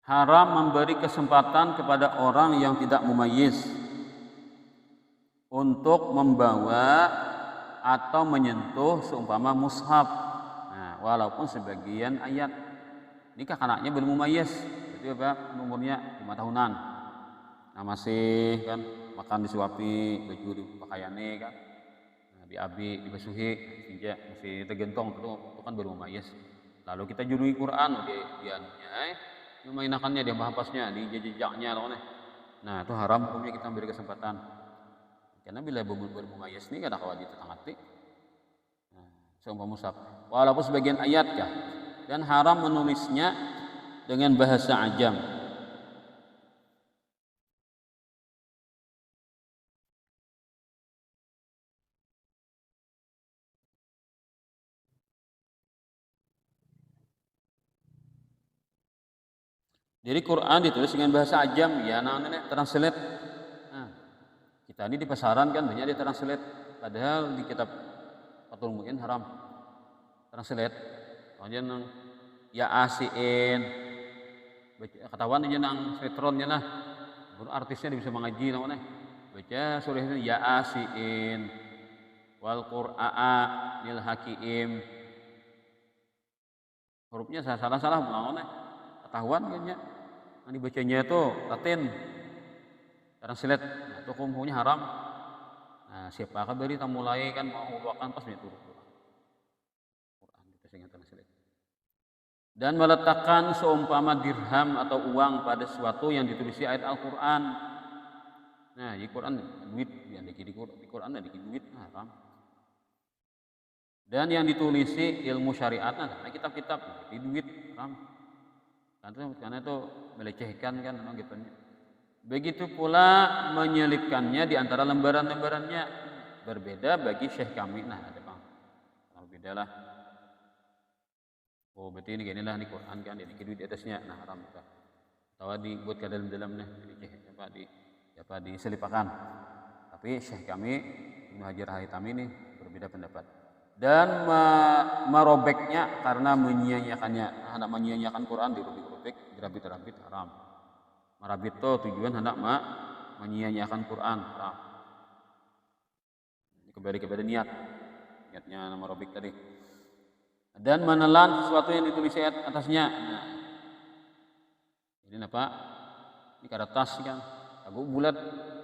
haram memberi kesempatan kepada orang yang tidak mumayyiz untuk membawa atau menyentuh seumpama mushaf. Nah, walaupun sebagian ayat. Ini anaknya belum mumayyiz, berarti apa? Umurnya 5 tahunan. Nah, masih kan makan disuapi, baju pakaiannya kan. Nah, diabi, dibasuhi, masih tergentong itu kan baru mumayyiz. Lalu kita judui Quran dia memainakannya, dia bahapasnya, di jejaknya loh nih. Nah, itu haram hukumnya kita beri kesempatan. Karena bila bermumayyiz ini kada kawat ditangati. Nah, seumpama mushaf. Walaupun sebagian ayat kah, dan haram menulisnya dengan bahasa ajam. Jadi Quran ditulis dengan bahasa ajam, ya namanya translate. Nah, kita ini di pasaran kan banyak di translate, padahal di kitab Fathul Muin haram translate. Kemudian nang ya asiin, ketahuan aja nang setronnya nah, artisnya bisa mengaji namanya. Baca surah itu ya asiin wal qur'aa lil hakim. Hurufnya salah-salah melawan ketahuan kan ya. Yang dibacanya itu Latin. Translate. Nah, itu hukumnya haram. Nah, siapa kan dari mulai kan mau bawakan pas itu Quran kita sehingga translate. Dan meletakkan seumpama dirham atau uang pada sesuatu yang ditulisi ayat Al-Qur'an. Nah, di Quran duit yang di Quran ada duit haram. Dan yang ditulisi ilmu syariat, nah kitab-kitab di duit haram. Karena itu melecehkan kan memang gitu. Begitu pula menyelipkannya di antara lembaran-lembarannya, berbeda bagi syekh kami. Nah, ada bang, beda lah. Oh, berarti ini gini lah di Quran kan, ini duit di atasnya, nah haram kita. Tahu dibuat ke dalam-dalamnya, diselipakan. Tapi syekh kami Ibnu Hajar Haytami ini berbeda pendapat. Dan merobeknya karena menyia-nyiakannya, hendak menyia-nyiakan Quran dirobek-robek, dirabit-rabit haram. Merabit itu tujuan hendak menyia-nyiakan Quran haram. Kembali kepada niatnya merobek tadi. Dan menelan sesuatu yang ditulis ayat atasnya. Nah, ini apa? Ini kertas kan, tagu bulat,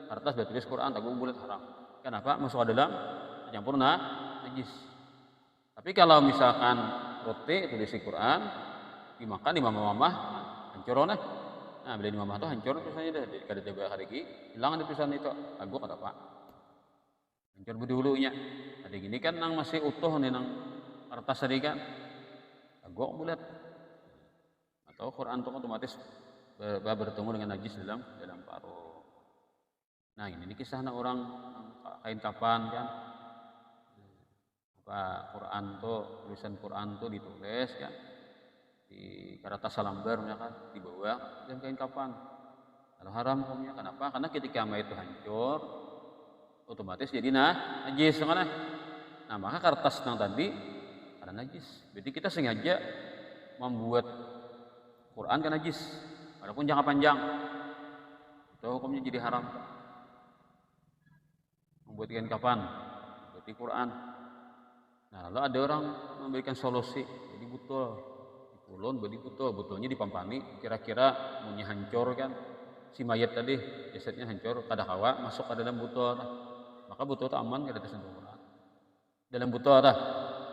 kertas bertulis Quran, tagu bulat haram. Kenapa? Masuk ke dalam campur najis. Tapi kalau misalkan roti tulis Quran, dimakan di mamah-mamah, hancur nah. Nah, bila di mamah itu hancur tulisannya dah. Jadi kada tiba hari ini hilang ada tulisan itu. Lagu kata apa? Hancur berdulunya. Ada gini kan nang masih utuh nih nang kertas tadi kan. Lagu bulat. Atau Quran itu otomatis bertemu dengan najis dalam paruh. Nah, ini kisah orang kain kapan kan. Quran tuh tulisan Quran tuh ditulis kan di kertas salambar kan di bawah dan kain kapan. Kalau haram hukumnya kenapa? Karena ketika itu hancur otomatis jadi najis mana? Nah, maka kertas yang tadi ada najis. Jadi kita sengaja membuat Quran kan najis walaupun jangka panjang. Itu hukumnya jadi haram. Membuat kain kapan? Berarti Quran. Nah, lalu ada orang memberikan solusi, jadi betul, dipulun, jadi betulnya dipampani, kira-kira punya hancur kan, si mayat tadi, jasadnya hancur, kada kawa, masuk ke dalam botol, maka botol itu aman, kada tersentuh Quran. Dalam botol dah,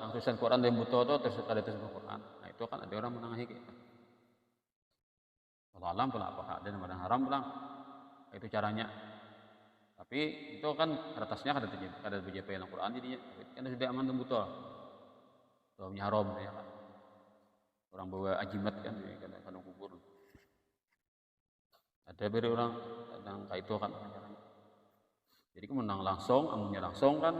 yang tulisan Quran dalam botol itu kada tersentuh Quran. Nah, itu kan ada orang menangahi gitu. Kalau alam pula apakah ada yang haram pulang, itu caranya. Tapi itu kan kertasnya kada BJP yang Quran jadinya kan sudah aman dan betul. Soalnya haram ya kan. Orang bawa ajimat kan kadang kubur. Ada beri orang kadang kayak itu kan caranya. Jadi menang langsung, amunnya langsung kan.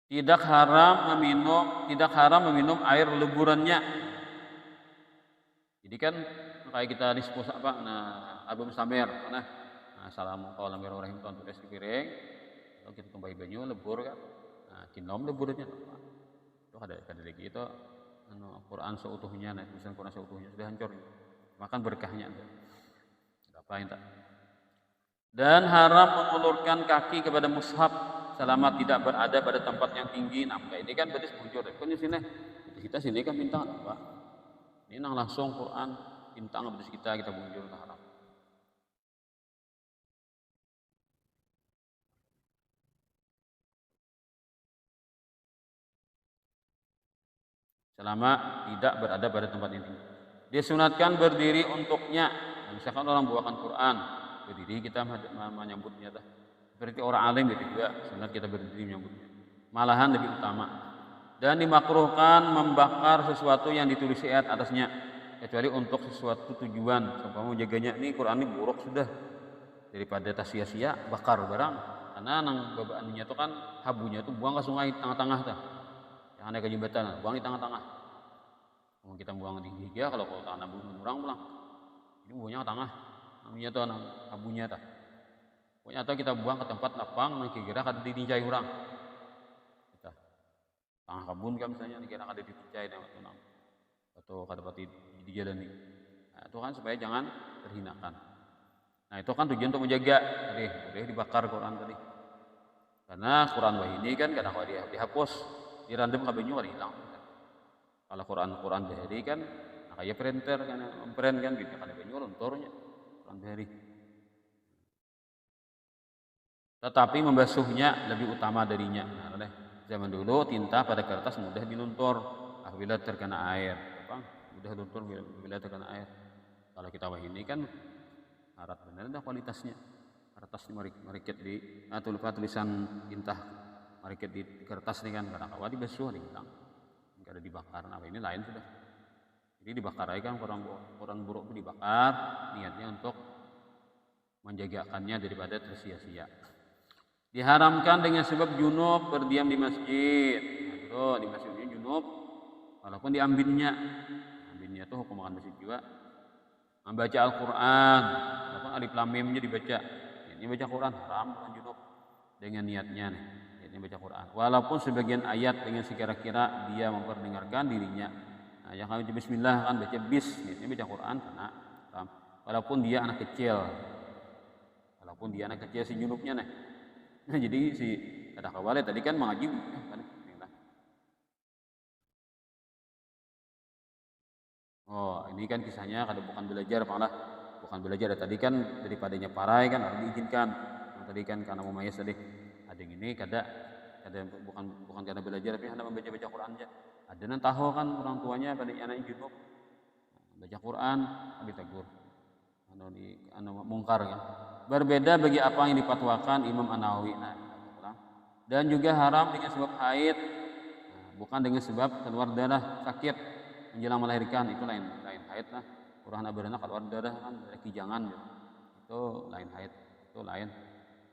Tidak haram meminum air leburannya. Jadi kan kayak kita diskusi apa, nah album Samer, nah assalamualaikum warahmatullahi wabarakatuh tulis di piring, lalu kita kembali banyu lebur kan, nah kinom leburnya, itu ada lagi itu, Quran seutuhnya, nah tulisan Quran seutuhnya sudah hancur, makan berkahnya, apa yang tak. Dan haram mengulurkan kaki kepada mushaf selama tidak berada pada tempat yang tinggi. Nah, ini kan berarti muncul. Kan di sini, kita sini kan bintang apa? Ini nang langsung Quran bintang berarti kita muncul ke haram. Selama tidak berada pada tempat yang tinggi. Disunatkan berdiri untuknya. Misalkan orang bawakan Quran, berdiri kita menyambutnya. Seperti orang alim gitu juga, sunat kita berdiri menyambutnya. Malahan lebih utama. Dan dimakruhkan membakar sesuatu yang ditulis ayat atasnya, kecuali untuk sesuatu tujuan. Seumpama menjaganya ini Quran ini buruk sudah, daripada tas sia-sia bakar barang. Karena nang babaannya itu kan habunya itu buang ke sungai tengah-tengah tuh. Yang ada ke jembatan, buang di tengah-tengah. Kalau kita buang di giga, kalau tanah burang pulang, ini buangnya ke tengah. Namanya tuh habunya tuh. Pokoknya atau kita buang ke tempat lapang, nanti kira kada ditincai orang. Kita tengah kebun kan misalnya, kira kada ditincai atau kada pati di jalan ini. Nah, itu kan supaya jangan terhinakan. Nah itu kan tujuan untuk menjaga, boleh dibakar Quran tadi. Karena Quran wah ini kan kadang kadang dihapus, dirandom kabinnya kada hilang. Kalau Quran bahari kan, nah kayak printer kan, print kan, gitu kada banyak lunturnya Quran bahari. Tetapi membasuhnya lebih utama darinya. Nah, zaman dulu tinta pada kertas mudah diluntur apabila terkena air. Mudah luntur bila terkena air. Kalau kita wah ini kan harat benar dah kualitasnya. Kertas mariket di tulisan tinta mariket di kertas ini kan kadang kala dibasuh hilang. Kada dibakar. Nah, ini lain sudah. Jadi dibakar aja kan Quran buruk itu dibakar, niatnya untuk menjagakannya daripada tersia-sia. Diharamkan dengan sebab junub berdiam di masjid. Nah, di masjidnya junub, walaupun diambilnya itu hukum makan masjid juga. Membaca Al-Quran, walaupun alif lam mimnya dibaca. Ini baca Quran haram bukan junub dengan niatnya nih. Ini baca Quran. Walaupun sebagian ayat dengan sekira-kira dia memperdengarkan dirinya. Nah, yang kami Bismillah kan baca bis, ini baca Quran karena haram. Walaupun dia anak kecil, si junubnya nih. Nah, jadi si kata kawale tadi kan mengaji oh ini kan kisahnya kada bukan belajar malah bukan belajar tadi kan daripadanya parai kan harus diizinkan. Nah, tadi kan karena memayas tadi ada yang ini kada bukan karena belajar tapi hendak membaca Quran aja. Ada yang tahu kan orang tuanya pada anak junub baca Quran habis tegur mungkar kan. Berbeda bagi apa yang dipatwakan Imam An-Nawawi. Dan juga haram dengan sebab haid, bukan dengan sebab keluar darah sakit menjelang melahirkan, itu lain haid lah. Orang anak keluar darah kan dari kijangan gitu. Itu lain haid, itu lain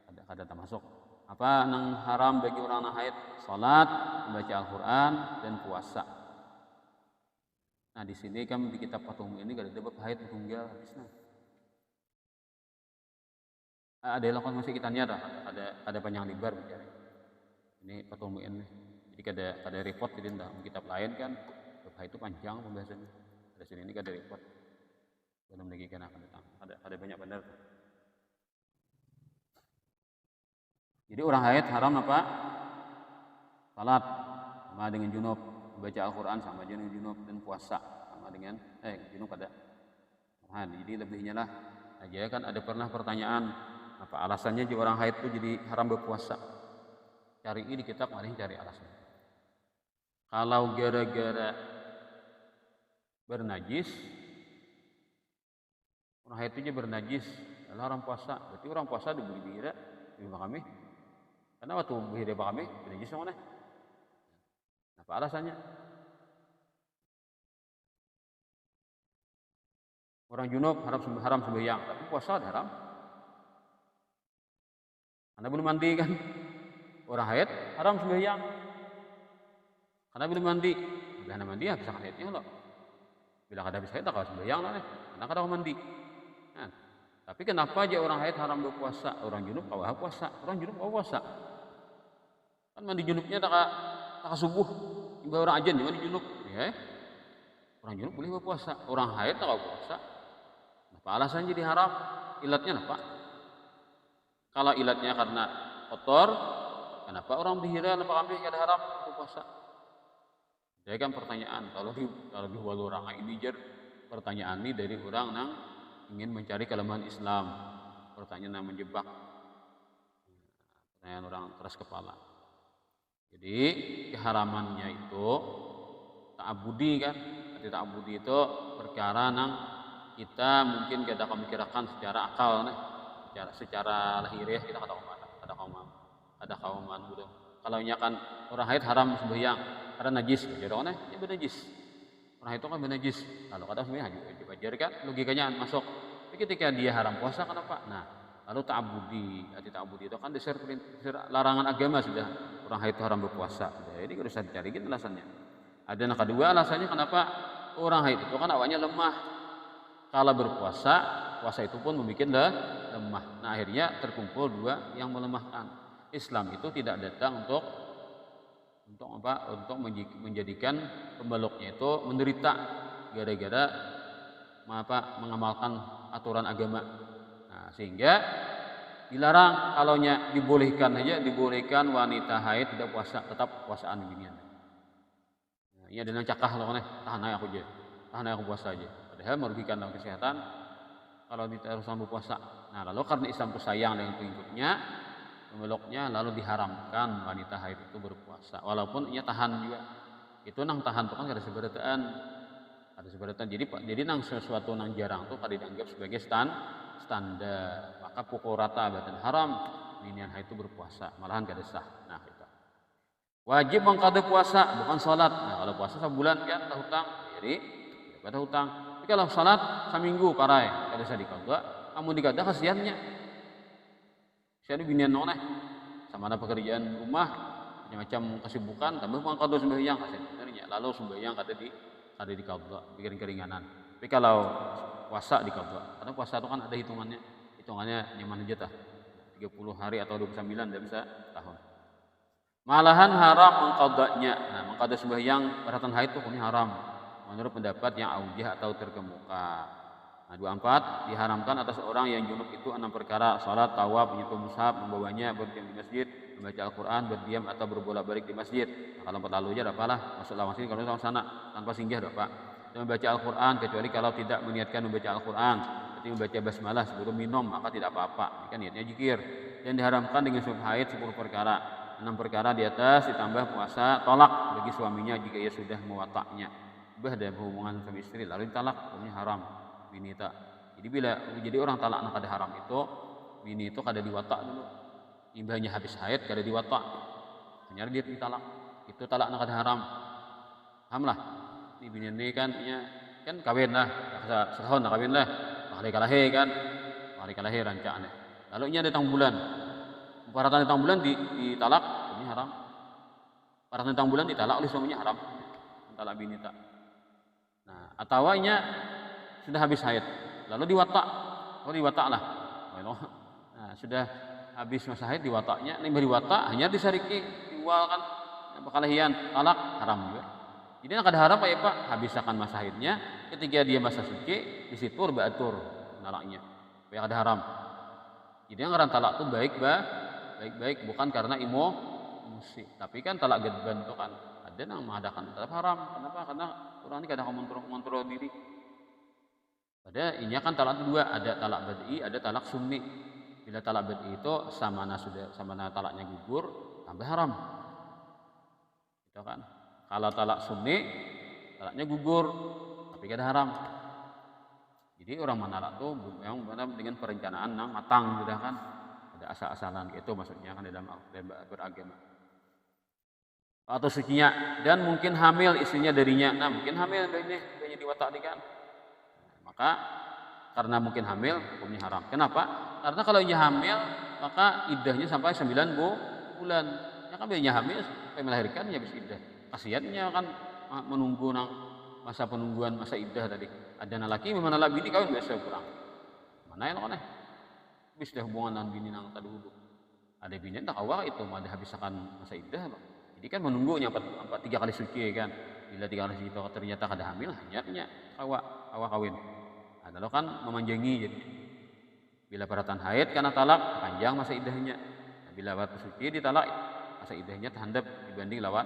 ada termasuk. Apa yang haram bagi orang haid? Salat, membaca Al-Quran dan puasa. Nah di sini kan di kitab Fathul ini gak ada bab haid tunggal habisnya. Ada lakukan masih kita niat ada panjang lebar bicara. Ini Fathul Mu'in nih. Jadi kada report jadi dalam kitab lain kan bab itu panjang pembahasannya. Ada sini ini kada report. Belum lagi kena ada banyak benar. Jadi orang haid haram apa? Salat sama dengan junub, baca Al-Quran sama dengan junub dan puasa sama dengan junub kada. Nah, jadi lebihnya lah. Aja kan ada pernah pertanyaan apa alasannya jadi orang haid itu jadi haram berpuasa? Cari ini di kitab mari cari alasan. Kalau gara-gara bernajis, orang haid itu bernajis, adalah orang puasa. Berarti orang puasa diberi bira di rumah kami. Karena waktu beri kami bernajis sama mana? Apa alasannya? Orang junub haram sembahyang, tapi puasa haram. Anda belum mandi kan? Orang haid haram sembahyang. Karena belum mandi. Bila mandi ya bisa haidnya loh. Bila kada habis haid tak sembahyang lah karena kada mandi. Nah, tapi kenapa aja orang haid haram berpuasa, orang junub kawah puasa, orang junub kawah puasa. Kan mandi junubnya tak subuh, ibarat orang ajan mandi junub, ya. Orang junub boleh berpuasa, orang haid tak puasa. Apa alasannya jadi haram? Ilatnya apa? Kalau ilatnya karena kotor, kenapa orang bihira apa kambing kada haram berpuasa? Jadi kan pertanyaan, kalau di walau orang ini pertanyaan ini dari orang yang ingin mencari kelemahan Islam, pertanyaan yang menjebak, pertanyaan orang keras kepala. Jadi keharamannya itu ta'abudi kan, arti ta'abudi itu perkara yang kita mungkin kita memikirkan secara akal nih, secara lahiriah kita ada kauman gitu. Kalau kan orang haid haram sembahyang karena najis, jadi orang ya najis. Orang itu kan najis. Kalau kata sembahyang wajar kan, logikanya masuk. Tapi ketika dia haram puasa kenapa? Nah, lalu ta'abudi, arti ta'abudi itu kan dasar larangan agama sudah. Orang haid itu haram berpuasa. Jadi harus dicari gitu alasannya. Ada yang kedua alasannya kenapa orang haid itu kan awalnya lemah. Kalau berpuasa, puasa itu pun membuat lemah. Nah, akhirnya terkumpul dua yang melemahkan. Islam itu tidak datang untuk menjadikan pembeloknya itu menderita gara-gara mengamalkan aturan agama. Nah, sehingga dilarang, kalaunya dibolehkan wanita haid tidak puasa, tetap puasaan beginian. Nah, ini ada yang cakah loh nih, tahan aku puasa aja. Padahal merugikan dalam kesehatan kalau diteruskan berpuasa. Nah, lalu karena Islam itu sayang dengan pengikutnya, pembeloknya, lalu diharamkan wanita haid itu berpuasa. Walaupun ia tahan juga. Itu nang tahan itu kan ada seberatan. Jadi nang sesuatu nang jarang tuh kada dianggap sebagai standar. Maka pukul rata badan haram minian haid itu berpuasa, malahan kada sah. Nah, kita wajib mengqada puasa, bukan salat. Nah, kalau puasa sebulan kan tak hutang. Jadi kada hutang. Tapi kalau salat seminggu parai kada sah diqada. Amun diqada kasihannya. Saya binian noleh sama ada pekerjaan rumah macam kesibukan tambah mengqada sembahyang sebenarnya lalu sembahyang kada di qada bikin keringanan. Tapi kalau puasa di qada karena puasa itu kan ada hitungannya nyaman aja 30 hari atau 29 tidak bisa tahun. Malahan haram mengqadanya. Nah, mengqada sembahyang pada haid itu hukumnya haram menurut pendapat yang aujah atau terkemuka. Nah, 24 diharamkan atas orang yang junub itu 6 perkara: salat, tawaf, menyentuh mushaf, membawanya, berdiam di masjid, membaca Al-Quran, berdiam atau berbolak-balik di masjid. Nah, kalau lalu aja apalah, masuk lawan sini kalau lawan sana tanpa singgah apa. Dan membaca Al-Quran kecuali kalau tidak meniatkan membaca Al-Quran, berarti membaca basmalah sebelum minum maka tidak apa-apa. Ini kan niatnya zikir. Dan diharamkan dengan sunnah haid 10 perkara. 6 perkara di atas ditambah puasa, tolak bagi suaminya jika ia sudah mewataknya. Ada hubungan suami istri lalu ditalak, hukumnya haram. Bini tak. Jadi orang talak nak kada haram itu, bini itu kada diwatak dulu. Imbahnya habis haid kada diwatak. Hanya dia ditalak. Itu talak nak kada haram. Paham lah. Ini bini ini kan kawin lah. Setahun nak kawin lah. Kali kan. Kali rancangannya. Lalu ini ada tang bulan. Paratan tang bulan ditalak, ini haram. Paratan tang bulan ditalak oleh suaminya haram. Talak bini tak. Nah, atau sudah habis haid, lalu diwatak lah. Nah, sudah habis masa haid diwataknya, ini diwatak hanya disariki diwal kan, bakalahian talak haram juga. Jadi nak ada haram ya Pak, habis akan masa haidnya, ketika dia masa suci disitur baatur talaknya, supaya ada haram. Jadi yang ngaran talak itu baik bukan karena emosi, tapi kan talak gedban itu kan ada yang mengadakan tetap haram. Kenapa? Karena orang ini kadang mengontrol diri. Pada ini kan talak itu dua, ada talak bad'i, ada talak sunni. Bila talak bad'i itu sama talaknya gugur, tambah haram. Itu kan. Kalau talak sunni, talaknya gugur, tapi kada haram. Jadi orang menalak itu memang dengan perencanaan yang matang, sudah kan. Ada asal-asalan itu maksudnya kan dalam beragama. Atau sucinya dan mungkin hamil istrinya darinya. Nah, mungkin hamil ini diwatak kan. Maka karena mungkin hamil hukumnya haram. Kenapa? Karena kalau ia hamil maka iddahnya sampai 9 bulan. Ya kan dia hamil sampai melahirkan ya habis iddah. Kasihannya kan menunggu masa penungguan, masa iddah tadi. Ada anak laki memang anak bini kawin biasa kurang. Mana yang aneh? Habis dah hubungan dengan bini nang tadi dulu. Ada bini tak awal itu ada habiskan masa iddah. Jadi kan menunggunya 3 kali suci kan. Bila 3 kali suci itu ternyata ada hamil, hanya awak kawin. Ada lo kan memanjangi jadi. Bila perhatian haid karena talak panjang masa iddahnya. Nah, bila waktu suci ditalak masa iddahnya terhandap dibanding lawan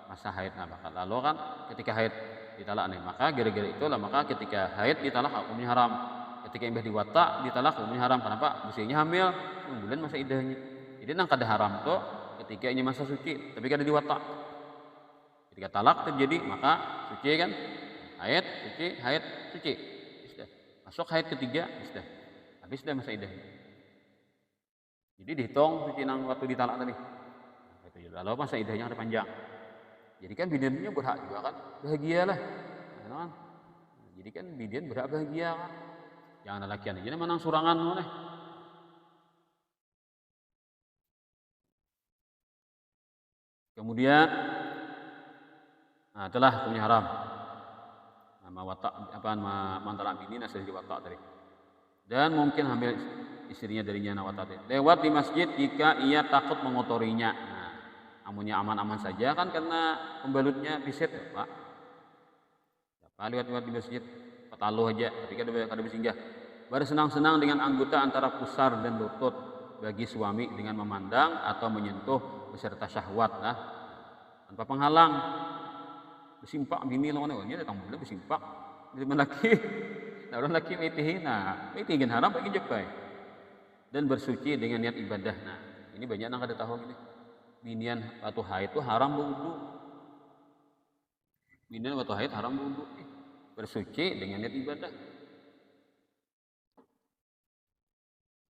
masa haid. Nah, lalu kan ketika haid ditalak nih, maka gara-gara itulah maka ketika haid ditalak hukumnya haram. Ketika imbah diwata ditalak hukumnya haram. Kenapa? Usianya hamil 9 bulan masa iddahnya. Jadi nang kada haram tuh ketika ini masa suci, tapi kada diwata. Ketika talak terjadi maka suci kan, haid suci. Sudah. Masuk haid ketiga sudah. Habis dah masa iddahnya. Jadi dihitung suci nang waktu ditalak tadi. Lalu masa iddahnya ada panjang. Jadi kan bidannya berhak juga kan, bahagialah. Kan? Jadi kan bidan berhak bahagia kan. Jangan lelakian aja menang surangan mana. Kemudian telah hukumnya haram. Nama watak mantalak bini nasi di watak tadi. Dan mungkin hamil istrinya darinya nawat lewat di masjid jika ia takut mengotorinya. Nah, amunnya aman-aman saja kan karena pembalutnya piset ya Pak. Siapa lewat di masjid pataluh aja, tapi kada bersinggah. Bersenang-senang dengan anggota antara pusar dan lutut bagi suami dengan memandang atau menyentuh beserta syahwat lah. Tanpa penghalang. Bersimpak bini lawan dia datang boleh bersimpak. Jadi laki orang laki mitihin haram bagi jepai dan bersuci dengan niat ibadah. Nah, ini banyak yang kada tahu gini. Binian waktu haid itu haram berwudu. Binian waktu haid haram berwudu. Bersuci dengan niat ibadah.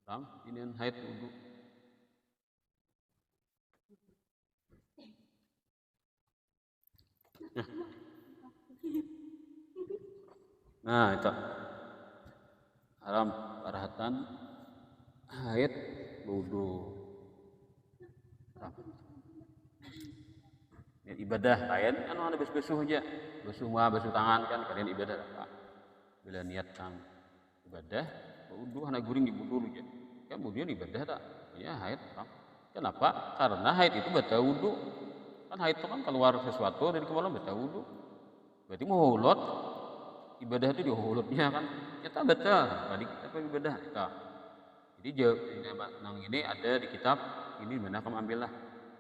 Haram binian haid wudu. Nah, itu haram parahatan haid wudu. Ibadah lain kan ada besuh aja, basuh tangan kan kalian ibadah apa? Bila niat kang ibadah, wudu anak guring di wudu aja. Kan kemudian ibadah tak? Ya haid haram. Kenapa? Karena haid itu batal wudu. Kan haid itu kan keluar sesuatu dari kepala batal wudu. Berarti mau hulot ibadah itu dihulutnya kan kita batal tadi apa ibadah kita. Jadi nang ini ada di kitab ini mana kamu ambil lah,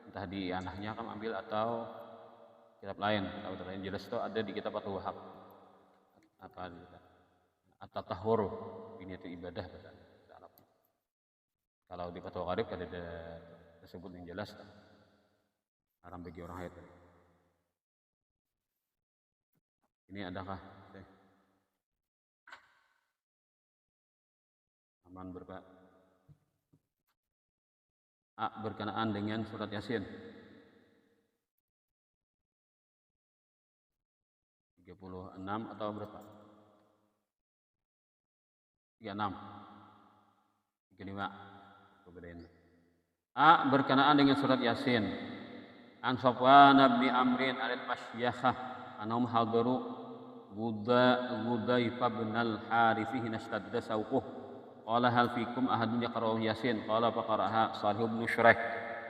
entah di anaknya kamu ambil atau kitab lain jelas itu ada di kitab Fathul Wahhab apa at-tatahhur ini itu ibadah bahasa Arab. Kalau di Fathul Qarib ada tersebut yang jelas haram bagi orang haid. Ini adakah aman berkenaan dengan surat Yasin 36 atau berapa? 36 35 kemudian berkenaan dengan surat Yasin an Safwan bin Amrin al-Masyakhah anhum hadaru Gudayfa bin al-Harith hina istadda sawquh qala hal fikum ahadun yaqra'u Yasin qala faqara'aha Salih bin Syuraih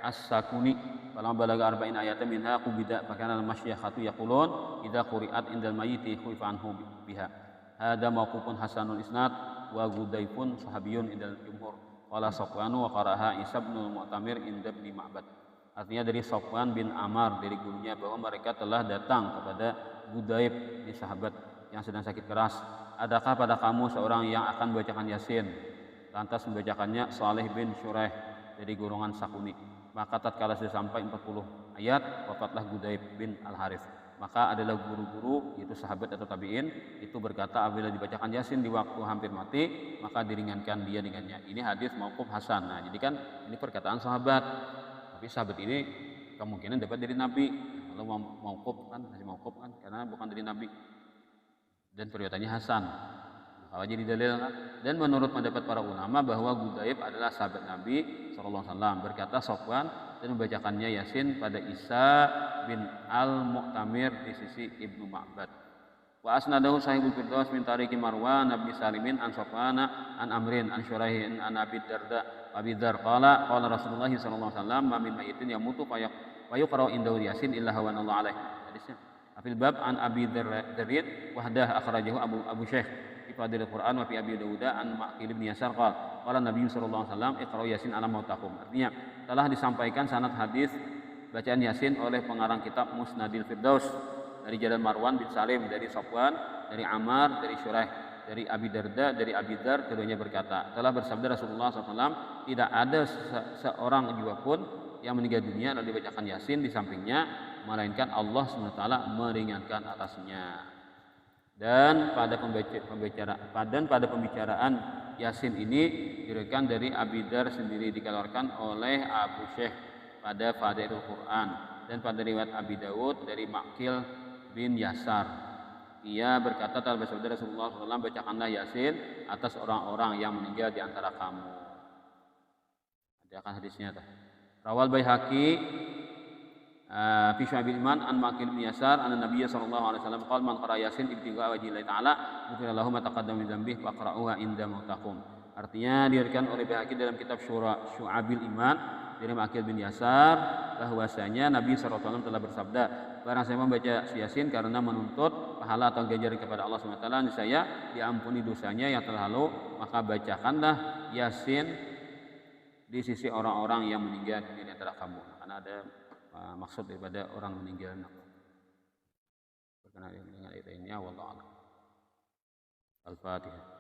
as-Sakuni falamma balagha 40 ayatan minha qubida fakana al-masyakhatu yaqulun idza quri'at indal mayyiti khuifa anhu biha hadza mawqufun hasanul isnad wa Gudayfun sahabiyun indal jumhur qala Safwanu wa qara'aha Isa bin Mu'tamir inda Ibnu Ma'bad. Artinya dari Safwan bin Amar dari gurunya bahwa mereka telah datang kepada Gudayb di sahabat yang sedang sakit keras. Adakah pada kamu seorang yang akan membacakan Yasin? Lantas membacakannya Salih bin Syuraih dari golongan Sakuni. Maka tatkala sudah sampai 40 ayat, wafatlah Gudayb bin Al-Harith. Maka adalah guru-guru, yaitu sahabat atau tabi'in, itu berkata apabila dibacakan Yasin di waktu hampir mati, maka diringankan dia dengannya. Ini hadis mauquf hasan. Nah, jadi kan ini perkataan sahabat. Tapi sahabat ini kemungkinan dapat dari Nabi. Kalau mauquf kan, masih mauquf kan, karena bukan dari Nabi. Dan perbuatannya hasan. Kalau jadi dalil kan? Dan menurut pendapat para ulama bahwa Gudayb adalah sahabat Nabi SAW. Berkata Safwan dan membacakannya Yasin pada Isa bin Al-Mu'tamir di sisi Ibnu Ma'bad. Wa asnadahu sahibul firdaus min tariqi Marwan bin Salimin an Safwana an Amrin an Syuraihin an Abi Darda Abi Dzar qala Rasulullah sallallahu alaihi wasallam ma min mayyitin yamutu fa yuqra'u indahu yasin illa hawanallahu alaihi. Hadisnya Afil bab an Abi Dzarrid wahdah akhrajahu Abu Syekh fi Fadilil Quran wa fi Abi Dawud an Ma'qil bin Yasar qala Nabi sallallahu alaihi wasallam iqra'u yasin ala mautakum. Artinya telah disampaikan sanad hadis bacaan yasin oleh pengarang kitab Musnadil Firdaus dari jalan Marwan bin Salim, dari Safwan, dari Ammar, dari Syuraih, dari Abi Darda, dari Abi Dzar, keduanya berkata, telah bersabda Rasulullah SAW, tidak ada seorang juga pun yang meninggal dunia lalu dibacakan yasin di sampingnya, melainkan Allah SWT meringankan atasnya. Dan pada pembicaraan yasin ini diriwayatkan dari Abi Dzar sendiri, dikeluarkan oleh Abu Syekh pada Fadilul Quran, dan pada riwayat Abi Dawud dari Ma'qil bin Yasar, ia berkata telah bersabda Rasulullah SAW, bacakanlah yasin atas orang-orang yang meninggal di antara kamu. Ada akan hadisnya. Rawal Baihaqi fi Syu'abil Iman an Ma'qil bin Yasar anna Nabiy sallallahu alaihi wasallam qala man qara yasin ibtigha wajhillahi ta'ala ghufira lahu ma taqaddama min dzambihi faqra'uha inda mautakum. Artinya diriwayatkan oleh Baihaqi dalam kitab Syu'abil Iman dari Ma'qil bin Yasar bahwasanya Nabi SAW telah bersabda, barang saya membaca yasin karena menuntut pahala atau ganjaran kepada Allah SWT, niscaya diampuni dosanya yang telah lalu, maka bacakanlah yasin di sisi orang-orang yang meninggal di antara kamu. Karena ada maksud daripada orang meninggal berkenaan dengan ayat ini. Wallahu a'lam. Al-Fatihah.